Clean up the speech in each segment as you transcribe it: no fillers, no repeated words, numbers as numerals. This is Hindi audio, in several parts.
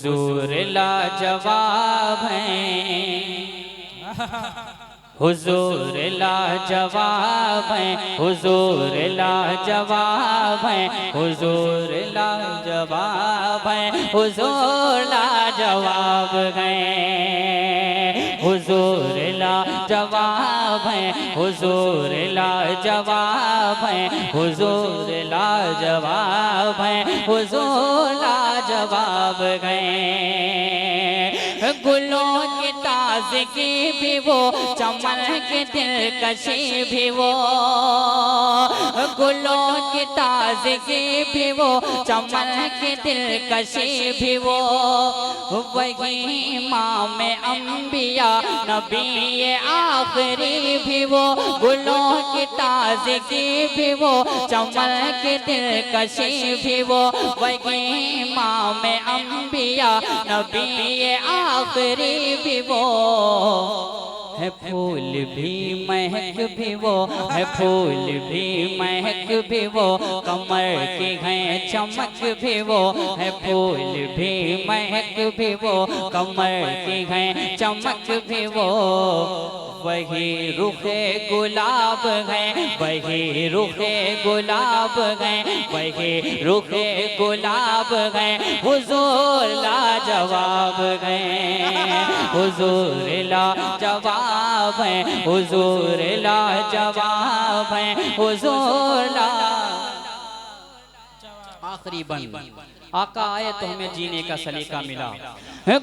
हुजूर लाजवाब हैं, हुजूर लाजवाब हैं, हुजूर लाजवाब हैं, हुजूर लाजवाब हैं, हुजूर लाजवाब हैं, हुजूर लाजवाब हैं, हुजूर लाजवाब हैं, हुजूर लाजवाब हैं, हुजूर लाजवाब हैं। गुलों की ताज़गी भी वो, चमन की दिलकशी भी वो, गुलों की ताज़गी भी वो, चमन की दिलकशी भी वो, वही इमाम अंबिया नबी आखिरी भी वो, गुलों की ताज़गी भी वो, चमन की दिलकशी भी वो, वही इमाम अंबिया नबी आखिरी भी वो है। फूल भी महक भी वो है, फूल भी महक भी वो, कमर की है चमक भी वो है, फूल भी महक भी वो, कमर की है चमक भी वो, वही रुखे गुलाब है, वही रुखे गुलाब है, वही रुखे गुलाब है, हुजूर लाजवाब है, हुजूर लाजवाब है, हुजूर लाजवाब है, हुजूर ला। आखिरी बंद, आका आए तो हमें जीने का सलीका मिला।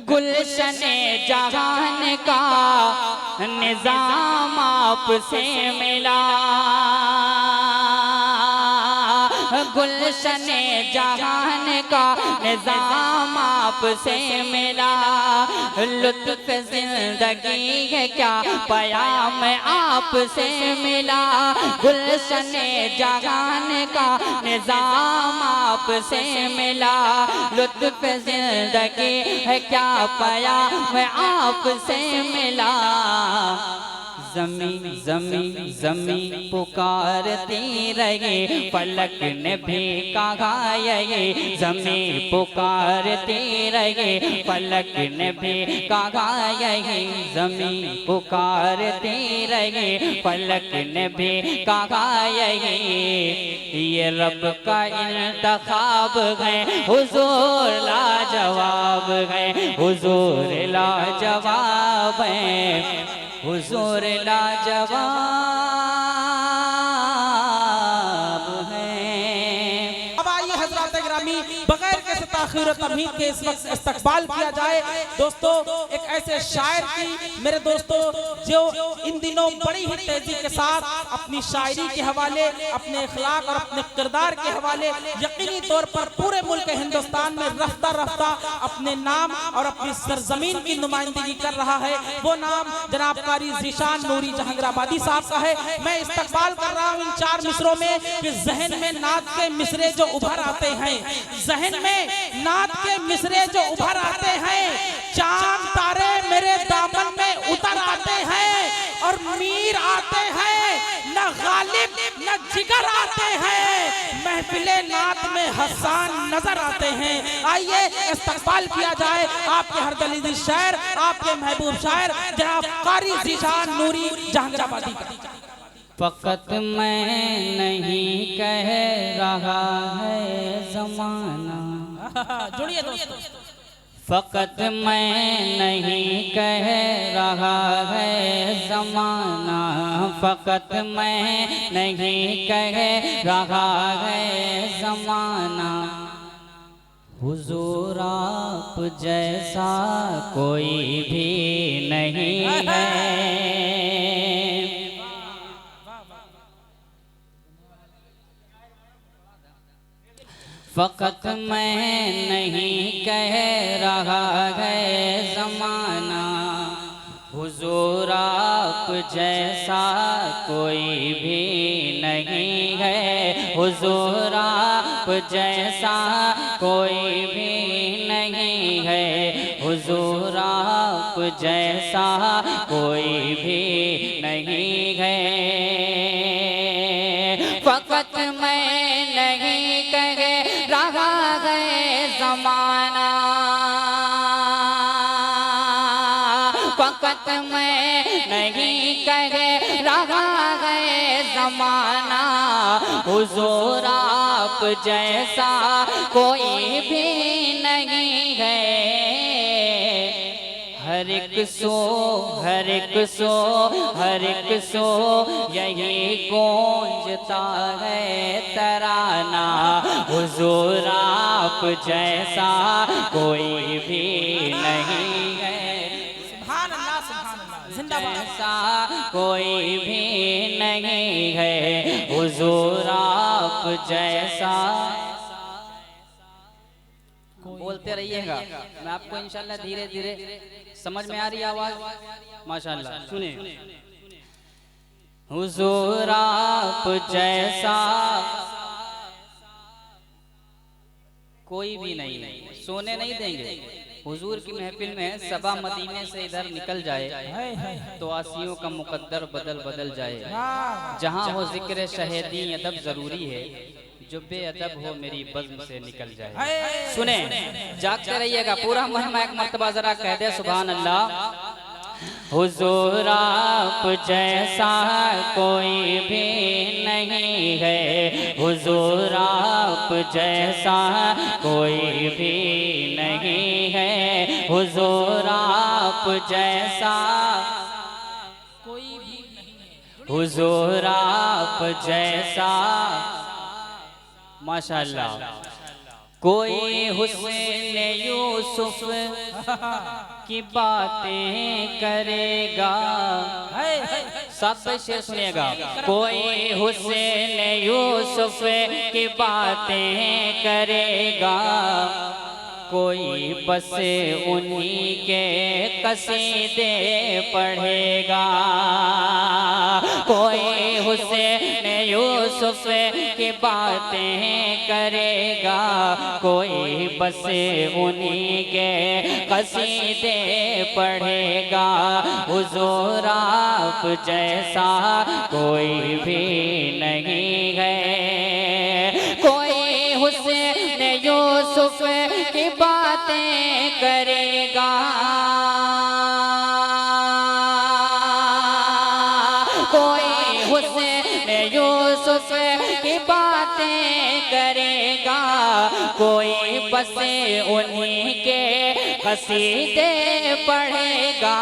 गुलशने जहान का निजाम आपसे मिला, गुलशने जहान का निजाम आपसे मिला, लुत्फ जिंदगी है क्या पयाम आपसे मिला, गुलशने जहान का निजाम आपसे मिला, लुत्फ जिंदगी है क्या पयाम आपसे मिला। ज़मीं ज़मीं ज़मीं पुकारती रही, फलक ने भी कहा यही, ज़मीं पुकारती रही, फलक ने भी कहा यही, ज़मीं पुकारती रही, फलक ने भी कहा यही, ये रब का इंतखाब है, हुजूर लाजवाब है, हुजूर लाजवाब है, हुजूर लाजवाब है। अब आइए हज़रात गिरामी, बगैर किसी ताख़ीर और तमहीद के इस वक्त इस्तकबाल किया जाए दोस्तों एक ऐसे शायर की, मेरे दोस्तों जो इन दिनों बड़ी ही तेजी के साथ अपनी शायरी के हवाले, अपने अखलाक और अपने किरदार के हवाले यकीनी तौर पर पूरे मुल्क हिंदुस्तान में रफ्ता रफ्ता अपने नाम और अपनी सरजमीन की नुमाइंदगी कर रहा है। वो नाम जनाब कारी ज़ीशान नूरी जहांगीराबादी साहब का है। मैं इस्तकबाल कर रहा हूँ इन 4 मिसरों में कि जहन में नात के मिसरे जो उभर आते हैं, जहन में नात के मिसरे जो उभर आते हैं, चांद तारे मेरे दामन में उतर आते हैं, और मीर आते हैं न गालिब न जिगर आते हैं, महफिले नात में हसन नजर आते हैं। आइए इस्तकबाल किया जाए आपके हर दलील शायर, आपके महबूब शायर जनाब कारी ज़ीशान नूरी जहांगीराबादी का। फकत मैं नहीं कह रहा है ज़माना, जुड़िए दोस्तों, फकत मैं नहीं कह रहा है ज़माना, फकत मैं नहीं कह रहा है ज़माना, हुजूर आप जैसा कोई भी नहीं है, फकत मैं नहीं कह रहा है ज़माना, हुजूर आप जैसा कोई भी नहीं है, हुजूर आप जैसा कोई भी नहीं है, हुजूर आप जैसा कोई भी नहीं है, फकत मैं नहीं कह रहा है ज़माना। वक्त में नहीं कह रहा है ज़माना, हुजूर आप जैसा कोई भी नहीं है। हर एक सो हर एक सो हर एक सो यही गूंजता है तराना, हुजूर आप जैसा कोई भी नहीं है। सुभान अल्लाह, सुभान अल्लाह, जिंदाबाद। जैसा कोई भी नहीं है, हुजूर आप जैसा। बोलते रहिएगा, मैं आपको इंशाल्लाह धीरे धीरे समझ में आ रही आवाज माशाल्लाह। सुने, हुजूर आप जैसा कोई भी नहीं है। सोने नहीं देंगे। हुजूर की महफिल में सबा मदीने से इधर निकल जाए तो आसियों का मुकद्दर बदल बदल जाए। जहाँ हो जिक्र शहीदी अदब जरूरी है, जो बेअदब हो मेरी बज़्म से निकल जाए। सुने, जागते रहिएगा, पूरा महिमा एक मर्तबा जरा कह दे सुभान अल्लाह। हुजूर आप जैसा कोई भी नहीं है, हुजूर आप जैसा कोई भी नहीं है, हुजूर आप जैसा कोई भी नहीं है, हुजूर आप जैसा माशाअल्लाह। कोई हुस्न यूसुफ की बातें करेगा, सब से सुनेगा। कोई हुस्न यूसुफ की बातें करेगा, कोई बस उन्हीं के कसीदे पढ़ेगा। कोई हुस्न यूसुफ की बातें करेगा, कोई बस उन्हीं के कसीदे पढ़ेगा। हुजूर आप जैसा कोई भी नहीं है। कोई हुस्न यूसुफ की बातें करेगा, कोई हुस्न यूसुफ की बातें करेगा, कोई बस उन्हीं के कसीदे पढ़ेगा।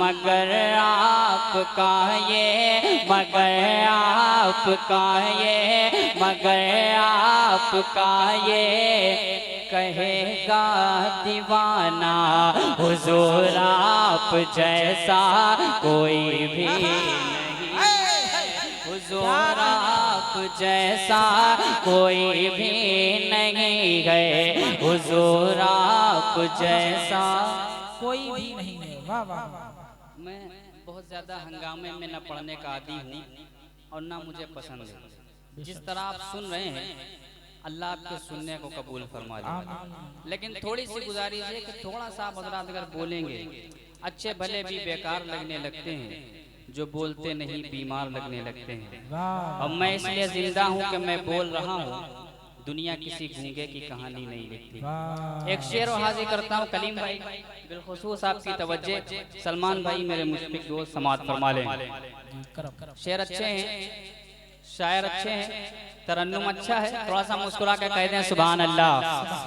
मगर आपका ये, मगर आपका ये, मगर आपका ये कहेगा दीवाना, हुजूर आप जैसा कोई भी नहीं, हुजूर आप जैसा कोई भी नहीं है, हुजूर आप जैसा कोई भी नहीं है। वाह वाह वाह। मैं बहुत ज्यादा हंगामे में न पढ़ने का आदी हूँ और ना मुझे पसंद है। जिस तरह आप सुन रहे हैं, अल्लाह आपके सुनने को कबूल फरमा ले। लेकिन थोड़ी सी गुजारिश है कि थोड़ा सा हज़रात अगर बोलेंगे, अच्छे भले भी बेकार लगने लगते हैं, जो बोलते नहीं बीमार लगने लगते हैं। अब मैं इसलिए जिंदा हूँ कि मैं बोल रहा हूँ, दुनिया किसी गूंगे की कहानी नहीं लिखती। एक शेर हाजिर करता हूँ कलीम भाई, बिलखुसूस आपकी तवज्जो, सलमान भाई मेरे मुश्फिक दोस्त समाअत फरमा लें। शेर अच्छे हैं, शायर अच्छे हैं, तरन्नुम अच्छा है, थोड़ा सा मुस्कुरा के कह दें सुभान अल्लाह।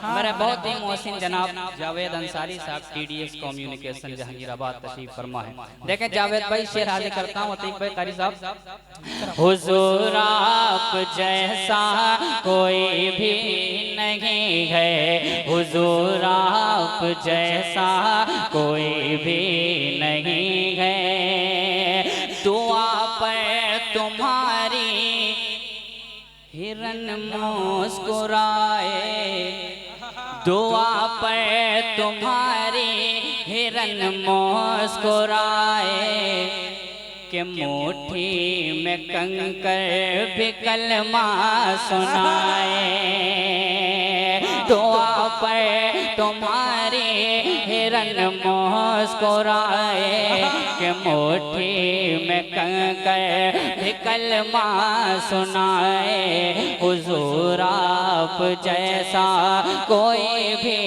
मेरे बहुत ही मोहसिन जनाब जावेद अंसारी साहब TDS कम्युनिकेशन जहांगीराबाद तशरीफ फरमा है। देखें जावेद भाई, शेर हाजिर करता हूँ अतीक भाई कारी साहब। हुजूर आप जैसा कोई भी नहीं है, हुजूर आप जैसा कोई भी नहीं है। दुआ पर तुम्हारी हिरन मुस्कुराए, दुआ पर तुम्हारी हिरन मुस्कुराए, कि मुट्ठी में कंकर भी कलमा सुनाए। दुआ पर तुम्हारी हिरन मुस्कुराए कि मुट्ठी में कंकर भी कलमा सुनाए। हुजूर आप जैसा कोई भी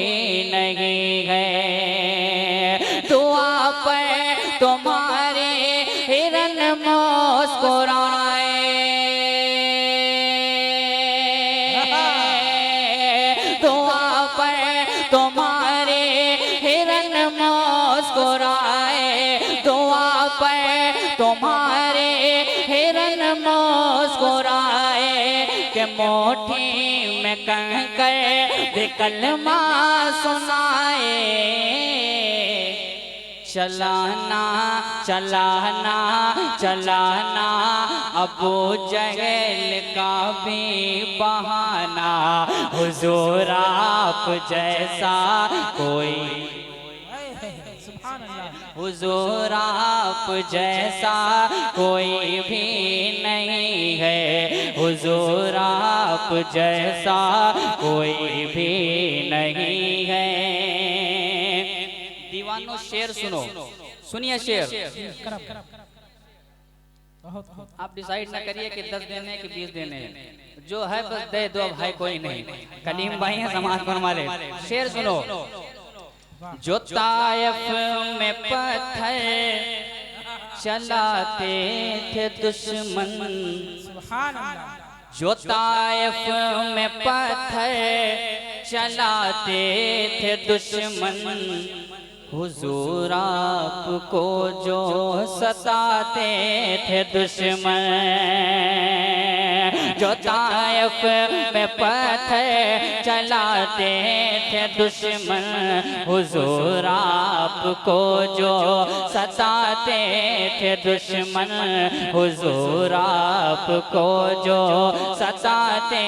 नहीं है। दुआ पर तुम्हारे हिरन मुस्कुराए, दुआ पर तुम्हारे हिरन मुस्कुराए, दुआ पर तुम्हारे हिरन मुस्कुराए कि मुट्ठी में कंकर भी कलमा सुनाए। चलाना चलाना चलाना अबू जहल का भी बहाना। हुजूर आप जैसा कोई, हुजूर आप जैसा कोई भी नहीं है। हुजूर आप जैसा कोई भी नहीं है। दीवानों शेर सुनो, सुनिए शेर। आप डिसाइड ना करिए कि 10 देने कि 20 देने हैं, जो है बस दे दो भाई, कोई नहीं। कलीम भाई हैं समाज पर हमारे। शेर सुनो। जो तायफ में पत्थर चलाते थे दुश्मन, जो तायफ में पत्थर चलाते थे दुश्मन, हुजूर आपको जो सताते थे दुश्मन। जो तायफ में पत्थर चलाते थे दुश्मन, हुजूर आपको जो सताते थे दुश्मन, हुजूर आपको जो सताते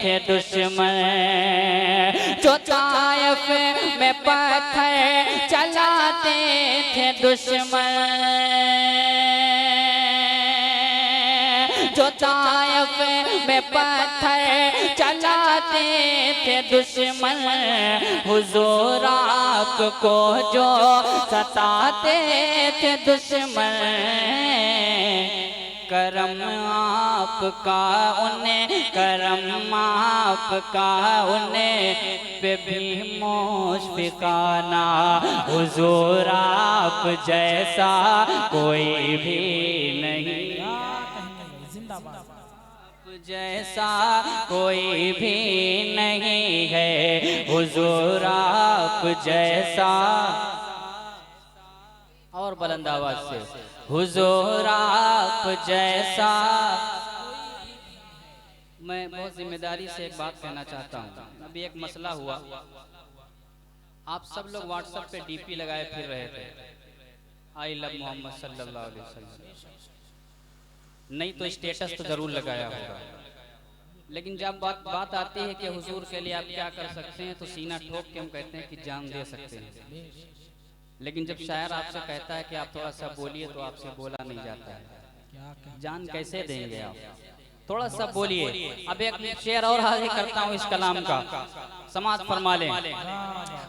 थे दुश्मन। जो तायफ में पत्थर चलाते थे दुश्मन, जो तायफ में पत्थर चलाते थे दुश्मन, हुजूर आपको जो सताते थे दुश्मन। करम आपका उन्हें, करम आपका उन्हें पे भी मुशफिकाना। हुजूर आप जैसा कोई भी नहीं, जैसा कोई भी नहीं है। हुजूर आप जैसा, और बुलंद आवाज से, हुजूर आप जैसा। मैं बहुत जिम्मेदारी से एक बात कहना चाहता हूँ। अभी एक मसला हुआ, आप सब लोग व्हाट्सएप पे डीपी लगाए फिर रहे थे, आई लव मोहम्मद सल्लल्लाहु अलैहि वसल्लम। नहीं तो स्टेटस तो जरूर लगाया होगा, लेकिन जब बात आती है कि हुजूर के लिए आप क्या कर सकते हैं, तो सीना ठोक के हम कहते हैं कि जान दे सकते हैं। लेकिन जब शायर आपसे कहता है कि आप थोड़ा सा बोलिए, तो आपसे बोला नहीं जाता है। जान कैसे देंगे आप, थोड़ा सा बोलिए। अब एक शेर और हाजिर करता हूँ इस कलाम का, समाज फरमा लें।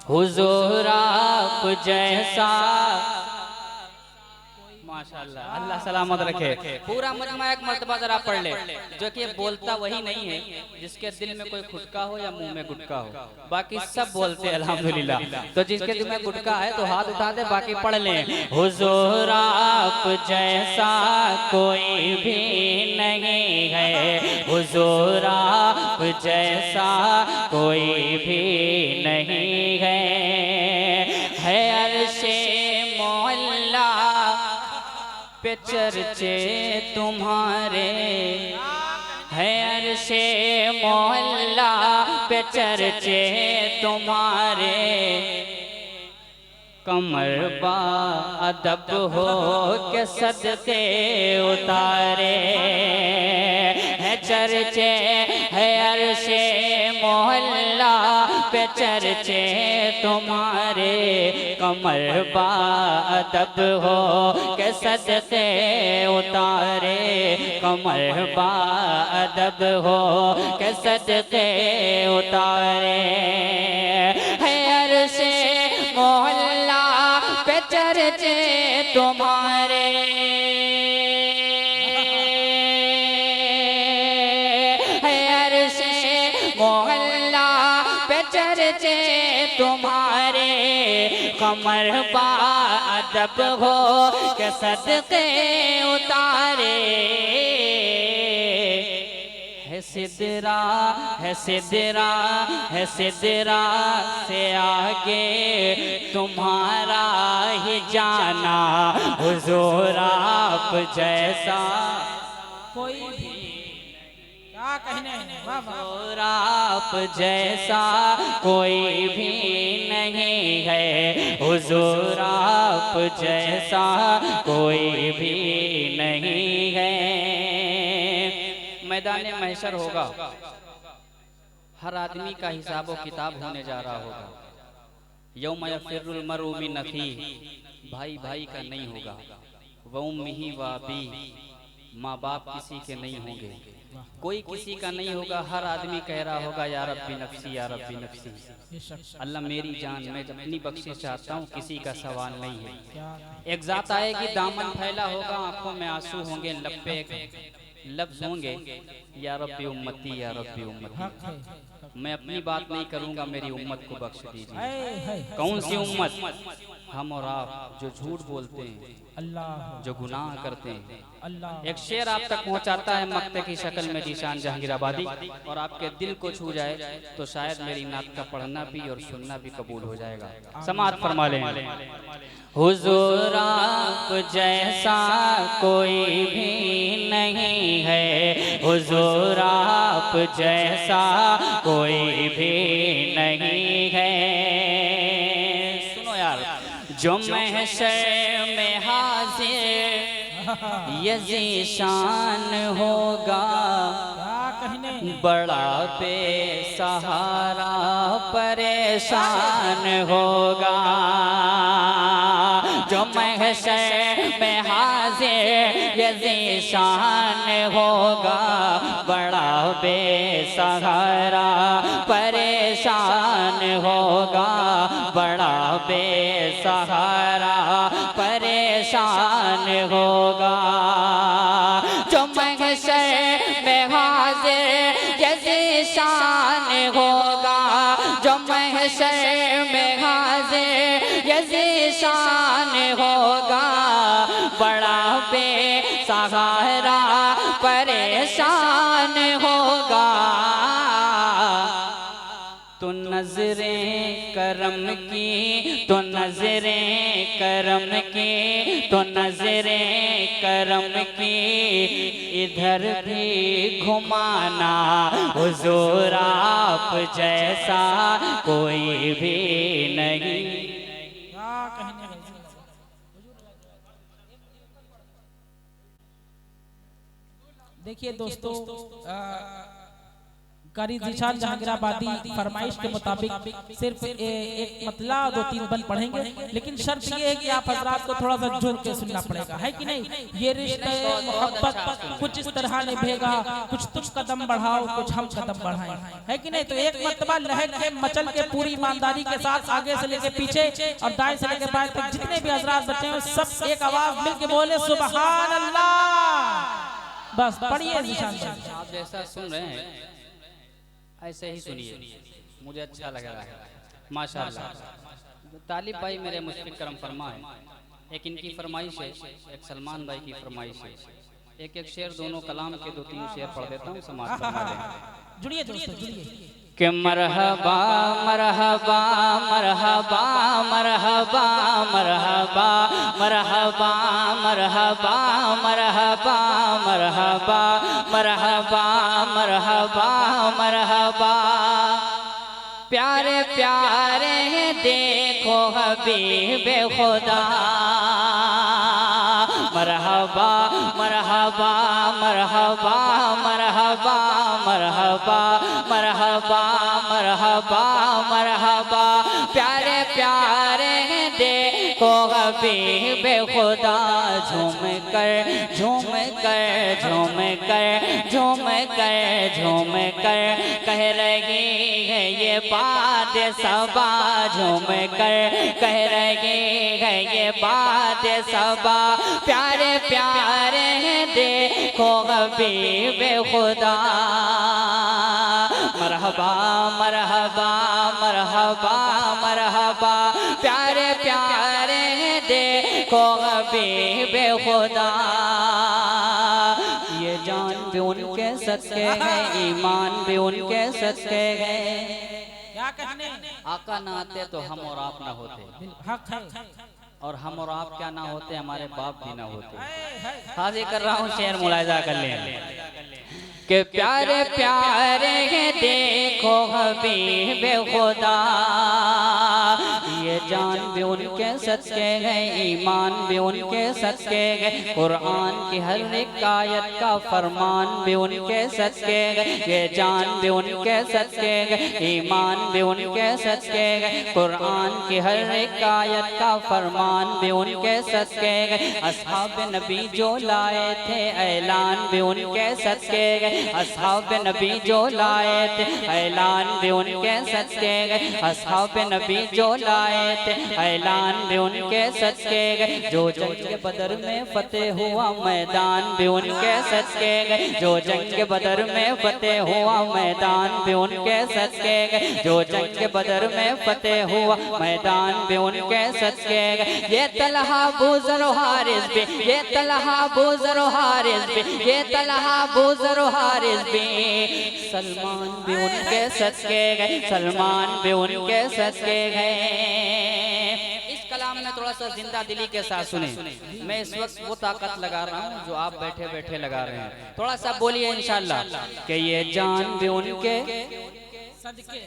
हुजूर आप जैसा, माशाल्लाह, अल्लाह सलामत रखे। पूरा मजमा एक मर्तबा जरा पढ़ ले। जो कि बोलता वही नहीं है जिसके दिल में कोई खुटका हो या मुंह में गुटका हो, बाकी सब बोलते हैं अल्हम्दुलिल्लाह। तो जिसके दिल में गुटका है तो हाथ उठा दे, बाकी पढ़ ले। हुजूर आप जैसा कोई भी नहीं है, हुजूर आप जैसा कोई भी नहीं है। अर्शे मोहल्ला पे चर्चे तुम्हारे, है अर्शे मोहल्ला पे चर्चे तुम्हारे। कमर बा अदब हो के सदके उतारे, है चर्चे है अर्शे मोहल्ला पे चर्चे तुम्हारे। कमर बा अदब हो के सदके उतारे, कमर बा अदब हो के सदके उतारे। चर्चे तुम्हारे, मोहल्ला पे चर्चे तुम्हारे, कमर बादब हो के सदके उतारे। है सिदरा है सिदरा है सिदरा से आगे तुम्हारा ही जाना, हुजूर आप जैसा कोई भी क्या कहने हैं। वाह वाह। हुजूर आप जैसा कोई भी नहीं है, हुजूर आप जैसा कोई भी नहीं है। मैदान महशर होगा, हर आदमी का हिसाब व किताब होने जा रहा होगा। यौम यफ़िर्रुल मर्उ मिन अख़ीह, भाई भाई का नहीं होगा। व उम्मिही व अबीह, माँ बाप किसी के नहीं होंगे, कोई किसी का नहीं होगा। हर आदमी कह रहा होगा या रब्बी नफ्सी या रब्बी नफ्सी, अल्लाह मेरी जान, मैं अपनी बख्शिश चाहता हूँ, किसी का सवाल नहीं है। एक ज़ात आएगी, दामन फैला होगा, आंखों में आंसू होंगे, लब पे लफ्ज होंगे या रब्बी उम्मती या रब्बी उम्मती। मैं अपनी बात नहीं करूंगा, मेरी उम्मत को बख्श दीजिए। कौन सी उम्मत? हम और आप जो झूठ बोलते हैं, अल्लाह, जो गुनाह करते हैं। अल्लाह। एक शेर आप तक पहुंचाता है मक्ते की शक्ल में जीशान जहांगीराबादी, और आपके दिल को छू जाए तो शायद मेरी नात का पढ़ना भी और सुनना भी कबूल हो जाएगा। समाअत फरमा लें। हुजूर आप जैसा कोई भी नहीं है, हुजूर आप जैसा कोई भी नहीं है। सुनो यार, जो महशर में हाजिर यज़ी शान होगा, बड़ा बेसहारा परेशान होगा। जो महशर में हाजिर यज़ी शान होगा, बड़ा बेसहारा परेशान होगा, बड़ा बेसहारा परेशान होगा। जो महशर में हाजिर यज़ी शान होगा, जो महशर में हाजिर यज़ी शान होगा, बड़ा बेसहारा परेशान होगा। तो नजरें करम की, तो नजरें करम की, तो नजरें करम की इधर भी घुमाना, हुजूर आप जैसा कोई भी नहीं। देखिए दोस्तों, कारी जीशान जहांगीराबादी फरमाइश के मुताबिक सिर्फ एक मतला 2-3 बंद पढ़ेंगे, लेकिन शर्त ये है कि आप हजरात को थोड़ा सा झुक के सुनना पड़ेगा, है कि नहीं। ये रिश्ते मोहब्बत कुछ इस तरह निभेगा, कुछ तुम कदम बढ़ाओ कुछ हम कदम बढ़ाएं, है कि नहीं। तो एक मर्तबा लहर के मचल के पूरी ईमानदारी के साथ आगे से लेके पीछे और दाएं से लेके बाएं तक जितने भी हजरात बच्चे हैं सब एक आवाज मिल के बोले सुबहान अल्लाह। बस पढ़िए जीशान। आप जैसा सुन रहे हैं ऐसे ही सुनिए, मुझे अच्छा लग रहा है माशाअल्लाह। तालिब भाई मेरे मुश्किल करम फरमा है, एक इनकी फरमाइश है, एक सलमान भाई की फरमाइश है। एक एक शेर दोनों कलाम के 2-3 शेर पढ़ देता हूँ, समाज फरमा लें। जुड़िए दोस्तों जुड़िए। कि मरहबा मरहबा मरहबा मरहबा मरहबा मरहबा मरहबा मरहबा मरहबा मरहबा मरहबा मरहबा। प्यारे प्यारे देखो हबीबे खुदा, मरहबा मरहबा मरहबा मरहबा मरहबा मरहबा मरहबा मरहबा। प्यारे प्यारे देखो हबीब खुदा झूम कर झूम कर झूम कर झूम कर झूम कर कह रही है ये बात सबा झूम कर कह रही है ये बात सबा प्यारे प्यारे देखो हबीब खुदा मरहबा मरहबा मरहबा मरहबा प्यारे प्यारे देखो हबीब खुदा ये जान भी उनके सदके है ईमान भी उनके सदके है क्या कहने आका ना आते तो हम और आप ना होते हक है और हम और आप क्या ना होते हमारे बाप भी ना होते हाजिर कर रहा हूँ शेर मुलाहिजा कर लें कि प्यारे प्यारे देखो हबीब खुदा ये जान भी उनके सदके गए ईमान भी उनके सदके गए कुरान की हर एक आयत का फरमान भी उनके सदके गए ये जान भी उनके सदके गए ईमान भी उनके सदके गए कुरान की हर एक आयत का फरमान भी उनके सदके गए असहाब नबी जो लाए थे ऐलान भी उनके सदके गए असहाब नबी जो लाए थे ऐलान भी उनके सदके गए असहाब नबी जो लाए थे ऐलान भी उनके सदके गए जो जंग बदर में फतेह हुआ मैदान भी उनके सदके गए जो जंग बदर में फतेह हुआ मैदान भी उनके सदके गए जो जंग बदर में फतेह हुआ मैदान भी उनके सदके गए ये तलहा बूज़र हारिस भी ये तलहा बूज़र हारिस भी ये तलहा बूज़र हारिस भी सलमान भी उनके सदके गए सलमान भी उनके सदके गए। इस कलाम में थोड़ा सा जिंदा दिली के साथ सुने मैं इस वक्त वो ताकत लगा रहा हूँ जो आप बैठे बैठे लगा रहे हैं थोड़ा सा बोलिए इंशाल्लाह कि ये जान भी उनके सदके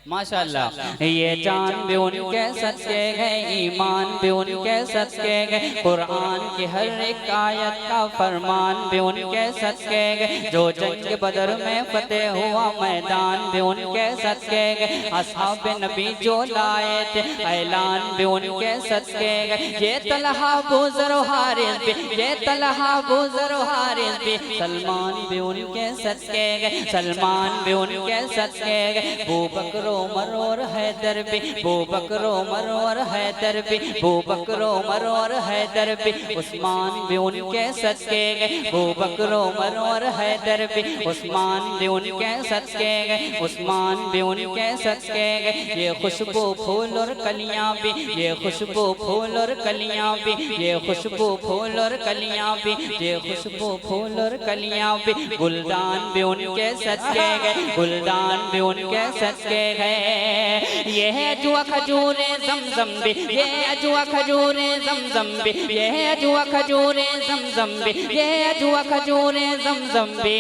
माशाअल्लाह ये जान भी उनके सदके गए ईमान भी उनके सदके गए कुरान की हर एक आयत का फरमान भी उनके सदके गए जो जंग बदर में फतेह हुआ मैदान भी उनके सदके गए असहाब नबी जो लाए थे ऐलान भी उनके सदके गए ये तलहा बूज़र हारिस भी ये तलहा बूज़र हारिस भी सलमान भी उनके सदके गए सलमान भी उनके सदके गए अबू बकर उमर और हैदर भी अबू बकर उमर और हैदर भी अबू बकर उमर और हैदर भी उस्मान भी उनके सदके गए अबू बकर उमर और हैदर भी उस्मान भी उनके सदके गए उस्मान भी उनके सदके गए ये खुशबू फूल और कलियां भी ये खुशबू फूल और कलियां भी ये खुशबू फूल और कलियां भी ये खुशबू फूल और कलियां भी गुलदान भी उनके सदके गए गुलदान भी उनके सदके गए ये है अजुआ खजूरे जमजम भी ये अजुआ खजूरे जमजम भी ये है अजुआ खजूरे जमजम भी ये है अजुआ खजूरे जमजम भी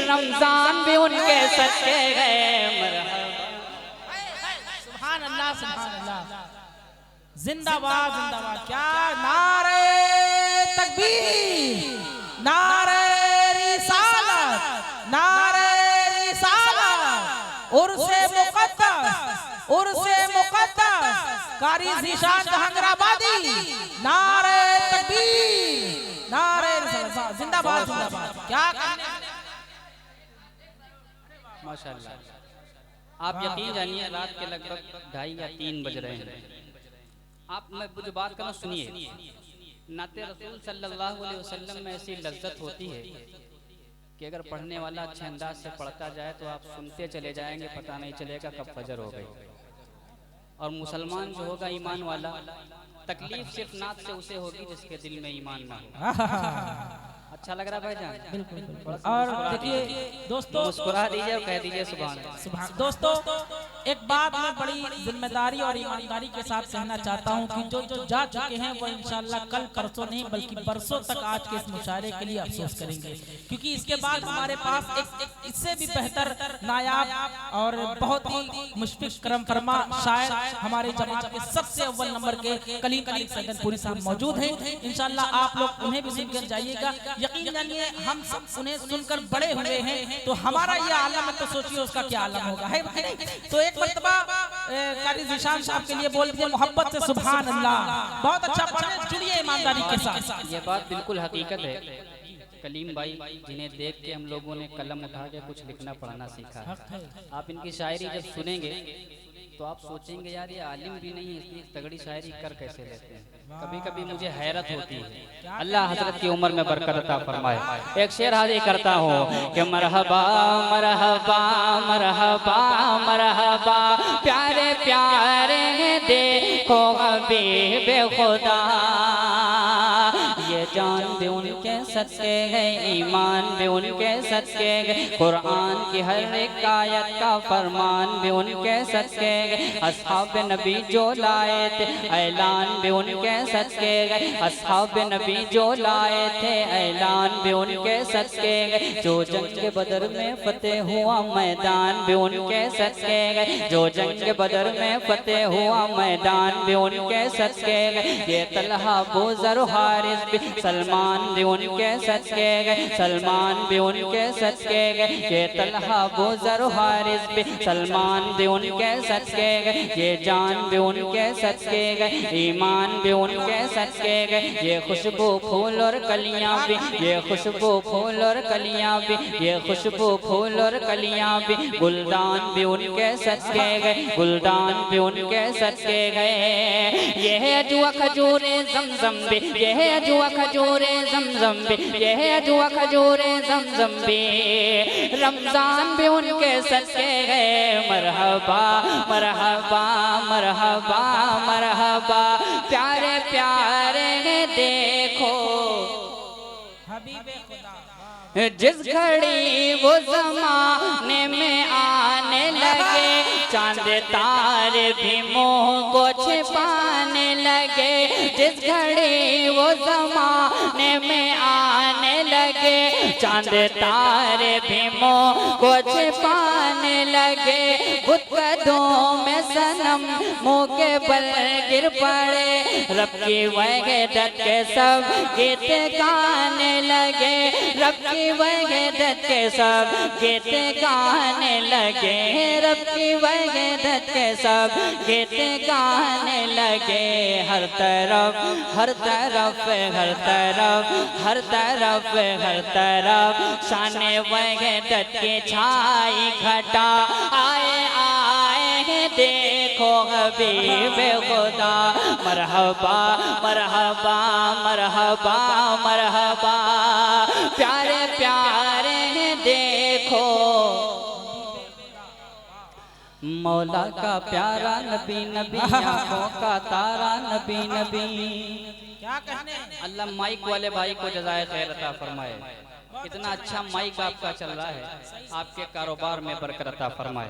रमजान भी उनके सदके गए सुभान अल्लाह जिंदाबाद जिंदाबाद क्या नारे तकबीर नारे रिसालत नारे रिसालत उर्से मुक़द्दस कारी ज़ीशान जहांगीराबादी नारे तकबीर नारे रिसालत जिंदाबाद जिंदाबाद क्या माशाअल्लाह आप यकीन जानिए रात के लगभग 2:30 या 3 बज रहे हैं आप मैं मुझे बात करना सुनिए नाते रसूल सल्लल्लाहु अलैहि वसल्लम में ऐसी लज्जत होती है कि अगर पढ़ने वाला अच्छे अंदाज से पढ़ता जाए तो आप सुनते चले जाएंगे पता नहीं चलेगा कब फजर हो गई। और मुसलमान जो होगा ईमान वाला तकलीफ सिर्फ नात से उसे होगी जिसके दिल में ईमान ना हो। अच्छा लग रहा है भाईजान? बिल्कुल। और देखिए दोस्तों मुस्कुरा दीजिए और कह दीजिए सुभान। दोस्तों एक बात मैं बड़ी जिम्मेदारी और ईमानदारी के साथ कहना चाहता हूं कि जो जो जा चुके हैं वो इंशाल्लाह कल परसों नहीं बल्कि बरसों तक आज के इस मुशायरे के लिए अफसोस करेंगे, क्योंकि इसके बाद हमारे पास एक इससे भी बेहतर नायाब और बहुत ही मुशफिक करम फरमा शायर हमारे जमात के सबसे अव्वल नंबर के कलीम अली सैदनपुरी साहब मौजूद हैं। इंशाल्लाह आप लोग उन्हें भी सुनकर जाइएगा। यकीन जानिए हम सब उन्हें सुनकर बड़े हुए हैं तो हमारा ये आलम है, तो सोचिए उसका क्या आलम होगा, है नहीं? तो एक मर्तबा कारी जिशान साहब के लिए बोल दीजिए मोहब्बत से सुभान अल्लाह। बहुत अच्छा पढ़े, जुड़िए ईमानदारी के साथ। ये बात बिल्कुल हकीकत है। कलीम भाई जिन्हें देख के हम लोगों ने कलम उठा के कुछ लिखना पढ़ना सीखा है। आप इनकी शायरी जब सुनेंगे तो आप सोचेंगे यार ये आलिम भी नहीं इतनी तगड़ी शायरी कर कैसे लेते हैं। कभी कभी मुझे हैरत होती है। अल्लाह हजरत की उम्र में बरकत अता फरमाए। एक शेर हाजिर करता हूँ कि मरहबा मरहबा मरहबा मरहबा प्यारे प्यारे देखो हबीबे खुदा। ये जान भी उनके सच्चे गए, ईमान भी उनके सच्चे गए, कुरान की हर एक आयत का फरमान भी उनके सच्चे गए। अस्हाब नबी जो लाए थे ऐलान भी उनके सच्चे गए, अस्हाब नबी जो लाए थे ऐलान भी उनके सच्चे गए। जो जंग बदर में फतेह हुआ मैदान भी उनके सच्चे गए, जो जंग बदर में फतेह हुआ मैदान भी उनके सच्चे गए। ये तलहा बुज़र हारिस भी सलमान भी उनके सच्चे गए, सलमान भी उनके सच्चे गए। ये तलहा बुज़र हारिस भी सलमान भी उनके सच्चे गए, ये जान भी उनके सच्चे गए, ईमान भी उनके सच्चे गए। ये खुशबू फूल और कलियां भी, ये खुशबू फूल और कलियां भी, ये खुशबू फूल और कलियां भी, गुलदान भी उनके सच्चे गए, गुलदान भी उनके सच्चे गए। ये है अजुआ खजूरे ज़मज़म भी, ये है अजुआ खजूरे ज़मज़म भी, ये है अजुआ खजूरे ज़मज़म भी, रमज़ान भी उनके सच्चे गए। मरहबा मरहबा मरहबा मरहबा प्यारे प्यारे देखो हबीबे खुदा। जिस घड़ी वो ज़माने में आने लगे, चांद तारे भी मोह को छिपाने लगे। जिस घड़ी वो ज़माने में आने लगे, चांद तारे भी मोह को छिपाने लगे। बुतों में सनम मुँह के बल गिर पड़े, रब की वहदत के सब गीत गाने लगे, रब की वहदत के सब गीत गाने लगे, रब की वहदत के सब गीत गाने लगे। हर तरफ हर तरफ हर तरफ हर तरफ हर तरफ शान वहदत की छाई घटा आए आए देखो हबीबे खुदा। मरहबा मरहबा मरहबा मरहबा प्यारे प्यारे देखो मौला का प्यारा नबी नबी आँखों का तारा नबी नबी। क्या कहने अल्लाह माइक वाले भाई को जज़ाए खैर अता फरमाए। इतना अच्छा माइक आपका चल रहा है, आपके कारोबार में बरकत अता फरमाए।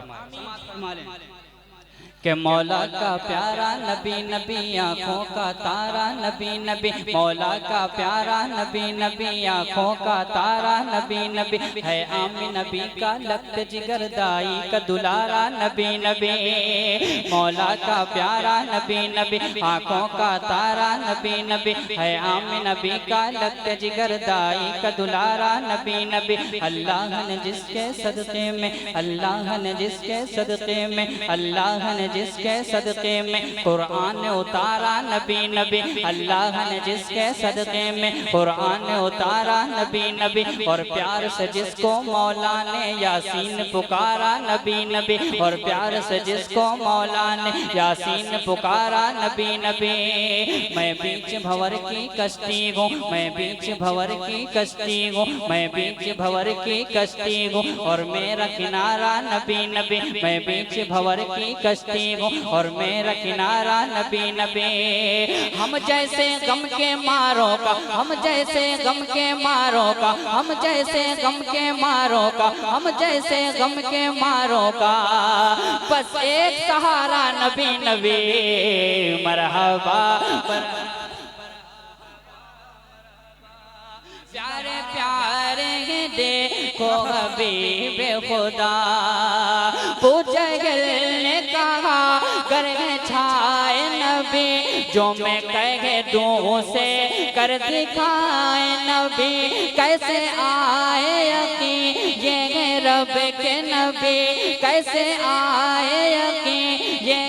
के मौला का प्यारा नबी नबी आँखों का तारा नबी नबी, मौला का प्यारा नबी नबी आँखों का तारा नबी नबी, है आमी नबी का लख्त जिगर दाई का दुलारा नबी नबी। मौला का प्यारा नबी नबी आँखों का तारा नबी नबी, है आमी नबी का लख्त जिगर दाई का दुलारा नबी नबी। अल्लाह ने जिसके सदक़े में, अल्लाह ने जिसके सदक़े में, अल्लाह ने जिसके सदक़े में कुरान उतारा नबी नबी, अल्लाह ने जिसके सदक़े में कुरान उतारा नबी नबी। और प्यार से जिसको मौला ने यासीन पुकारा नबी नबी, और प्यार से जिसको मौला ने यासीन पुकारा नबी नबी। मैं बीच भंवर की कश्ती हूँ, मैं बीच भंवर की कश्ती हूँ, मैं बीच भंवर की कश्ती हूँ, और मेरा किनारा नबी नबी। मैं बीच भंवर की कश्ती हूँ और मेरा किनारा नबी नबी। हम जैसे गम के मारों का, हम जैसे गम के मारों का, हम जैसे गम के मारों का, हम जैसे गम के मारों का, बस एक सहारा नबी नबी। मरहबा प्यारे प्यारे देखो हबीबे खुदा। पूजगल ने कहा घर में छाए नबी, जो मैं कह दूँ से कर दिखाए नबी। कैसे आए यकीन ये रब के नबी, कैसे आए यकीन ये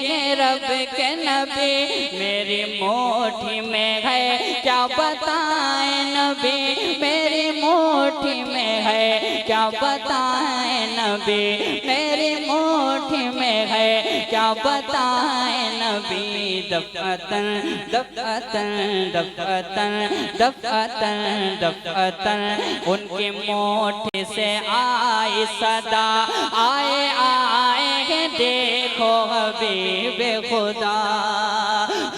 रब के नबी मेरी मुट्ठी में है क्या बताएं नबी मेरी मुट्ठी में है क्या बताएं नबी मेरी मुट्ठी में है क्या बताएं नबी दफ़अतन दफ़अतन दफ़अतन दफ़अतन दफ़अतन उनकी मुट्ठी से आई सदा आए आए देखो हबीब खुदा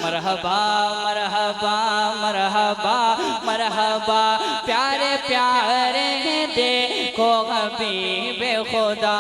मरहबा मरहबा मरहबा मरहबा प्यारे प्यारे देखो हबीब खुदा।